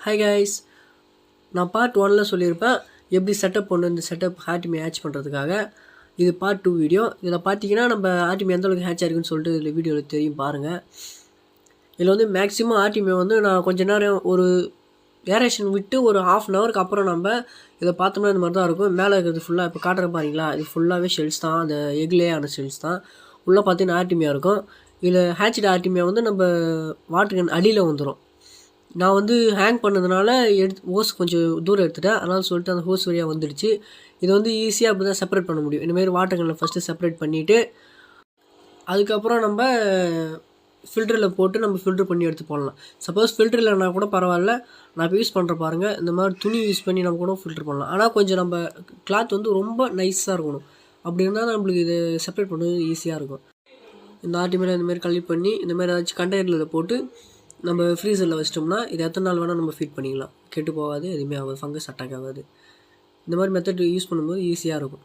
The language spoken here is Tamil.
ஹாய் கைஸ், நான் பார்ட் 1ல் சொல்லியிருப்பேன் எப்படி செட்டப் பண்ணு இந்த செட்டப் ஆர்டிமி ஹேட்ச் பண்ணுறதுக்காக. இது பார்ட் 2 வீடியோ. இதில் பார்த்தீங்கன்னா நம்ம ஆர்டிமி எந்த அளவுக்கு ஹேட்ச் ஆயிருக்குன்னு சொல்லிட்டு இதில் வீடியோவில் தெரியும் பாருங்கள். இதில் வந்து மேக்ஸிமம் ஆர்டிமி வந்து நான் கொஞ்ச நேரம் ஒரு ஏரேஷன் விட்டு ஒரு ½ அன் ஹவருக்கு அப்புறம் நம்ம இதை பார்த்தோம்னா இந்த மாதிரி தான் இருக்கும். மேலே இருக்கிறது ஃபுல்லாக இப்போ காட்டுற பாருங்களா, இது ஃபுல்லாகவே ஷெல்ஸ் தான், அந்த எக்லே ஆன ஷெல்ஸ் தான். உள்ளே பார்த்தீங்கன்னா ஆர்டிமியாக இருக்கும். இதில் ஹேட்ச்டு ஆர்டிமியா வந்து நம்ம வாட்டர் கேன் அடியில் வந்துடும். நான் வந்து ஹேங் பண்ணதுனால ஹோஸ் கொஞ்சம் தூரம் எடுத்துட்டேன், அதனால் சொல்லிட்டு அந்த ஹோஸ் வழியாக வந்துடுச்சு. இது வந்து ஈஸியாக அப்படி தான் செப்பரேட் பண்ண முடியும். இந்தமாரி வாட்டர் கேனில் ஃபஸ்ட்டு செப்பரேட் பண்ணிவிட்டு அதுக்கப்புறம் நம்ம ஃபில்டரில் போட்டு நம்ம ஃபில்ட்ரு பண்ணி எடுத்து போடலாம். சப்போஸ் ஃபில்டர் இல்லைனா கூட பரவாயில்ல, நான் இப்போ யூஸ் பண்ணுற பாருங்கள், இந்த மாதிரி துணி யூஸ் பண்ணி நம்ம கூட ஃபில்ட்ரு பண்ணலாம். ஆனால் கொஞ்சம் நம்ம கிளாத் வந்து ரொம்ப நைஸாக இருக்கணும். அப்படி இருந்தால் நம்மளுக்கு இது செப்பரேட் பண்ணுறது ஈஸியாக இருக்கும். இந்த ஆர்டிமியில் இந்தமாரி கலெக்ட் பண்ணி இந்தமாதிரி ஏதாச்சும் கண்டெய்னரில் போட்டு நம்ம ஃப்ரீசரில் வச்சிட்டோம்னா இது எத்தனை நாள் வேணால் நம்ம ஃபீட் பண்ணிக்கலாம். கெட்டு போகாது, எதுவுமே ஆகாது, ஃபங்கஸ் அட்டாக் ஆகாது. இந்த மாதிரி மெத்தட் யூஸ் பண்ணும்போது ஈஸியாக இருக்கும்.